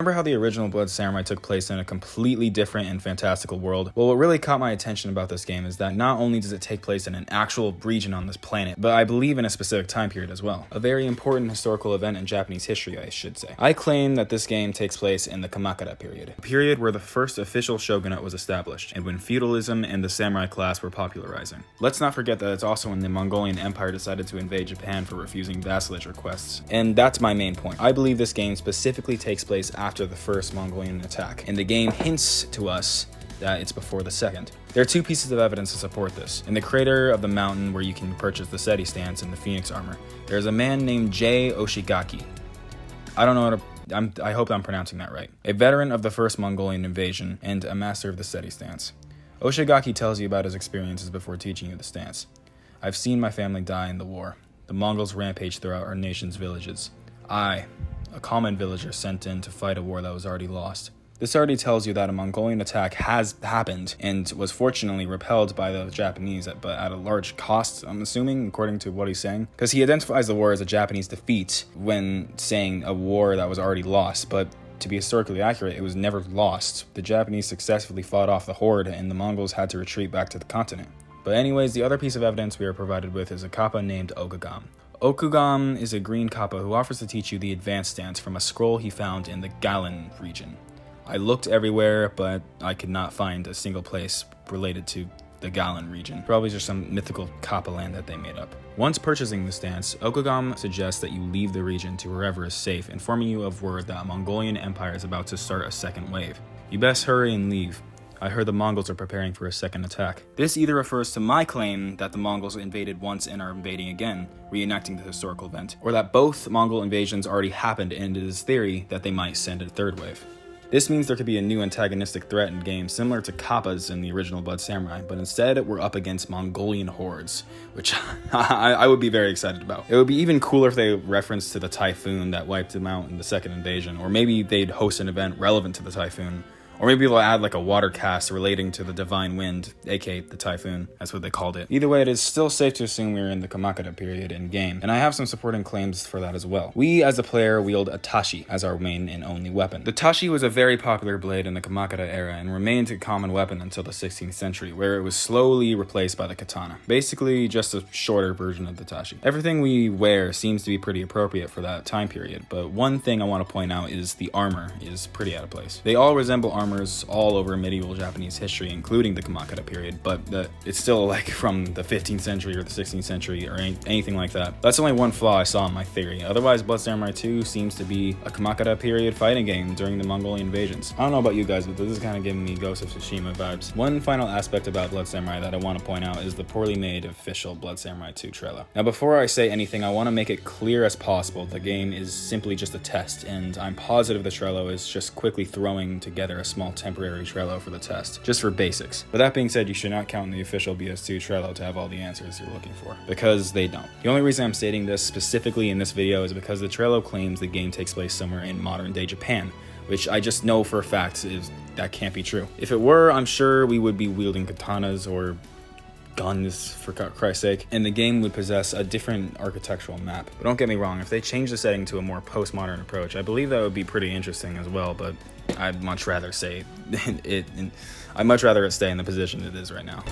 Remember how the original Blood Samurai took place in a completely different and fantastical world? Well, what really caught my attention about this game is that not only does it take place in an actual region on this planet, but I believe in a specific time period as well. A very important historical event in Japanese history, I should say. I claim that this game takes place in the Kamakura period, a period where the first official shogunate was established, and when feudalism and the samurai class were popularizing. Let's not forget that it's also when the Mongolian Empire decided to invade Japan for refusing vassalage requests. And that's my main point. I believe this game specifically takes place after the first Mongolian attack, and the game hints to us that it's before the second. There are two pieces of evidence to support this. In the crater of the mountain where you can purchase the Seti stance and the Phoenix armor, there's a man named Jay Oshigaki. I don't know how to, I hope I'm pronouncing that right. A veteran of the first Mongolian invasion and a master of the Seti stance. Oshigaki tells you about his experiences before teaching you the stance. I've seen my family die in the war. The Mongols rampage throughout our nation's villages. I, a common villager sent in to fight a war that was already lost. This already tells you that a Mongolian attack has happened and was fortunately repelled by the Japanese, but at a large cost, I'm assuming, according to what he's saying. Because he identifies the war as a Japanese defeat when saying a war that was already lost, but to be historically accurate, it was never lost. The Japanese successfully fought off the horde and the Mongols had to retreat back to the continent. But anyways, the other piece of evidence we are provided with is a kappa named Okugam. Okugam is a green kappa who offers to teach you the advanced stance from a scroll he found in the Galan region. I looked everywhere, but I could not find a single place related to the Galan region. Probably just some mythical kappa land that they made up. Once purchasing the stance, Okugam suggests that you leave the region to wherever is safe, informing you of word that Mongolian Empire is about to start a second wave. You best hurry and leave. I heard the Mongols are preparing for a second attack. This either refers to my claim that the Mongols invaded once and are invading again, reenacting the historical event, or that both Mongol invasions already happened and it is theory that they might send a third wave. This means there could be a new antagonistic threat in game similar to Kappas in the original Blood Samurai, but instead we're up against Mongolian hordes, which I would be very excited about. It would be even cooler if they referenced to the typhoon that wiped them out in the second invasion, or maybe they'd host an event relevant to the typhoon. Or maybe they'll add like a water cast relating to the divine wind, aka the typhoon. That's what they called it. Either way, it is still safe to assume we're in the Kamakura period in game, and I have some supporting claims for that as well. We, as a player, wield a tashi as our main and only weapon. The tashi was a very popular blade in the Kamakura era and remained a common weapon until the 16th century, where it was slowly replaced by the katana. Basically, just a shorter version of the tashi. Everything we wear seems to be pretty appropriate for that time period, but one thing I want to point out is the armor is pretty out of place. They all resemble armors all over medieval Japanese history, including the Kamakura period, but it's still like from the 15th century or the 16th century or anything like that. That's only one flaw I saw in my theory. Otherwise, Blood Samurai 2 seems to be a Kamakura period fighting game during the Mongolian invasions. I don't know about you guys, but this is kind of giving me Ghost of Tsushima vibes. One final aspect about Blood Samurai that I want to point out is the poorly made official Blood Samurai 2 trailer. Now, before I say anything, I want to make it clear as possible the game is simply just a test, and I'm positive the Trello is just quickly throwing together a small temporary Trello for the test, just for basics. But that being said, you should not count on the official BS2 Trello to have all the answers you're looking for, because they don't. The only reason I'm stating this specifically in this video is because the Trello claims the game takes place somewhere in modern day Japan, which I just know for a fact that can't be true. If it were, I'm sure we would be wielding katanas or guns, for Christ's sake, and the game would possess a different architectural map. But don't get me wrong, if they change the setting to a more postmodern approach, I believe that would be pretty interesting as well, but I'd much rather say I'd much rather it stay in the position it is right now.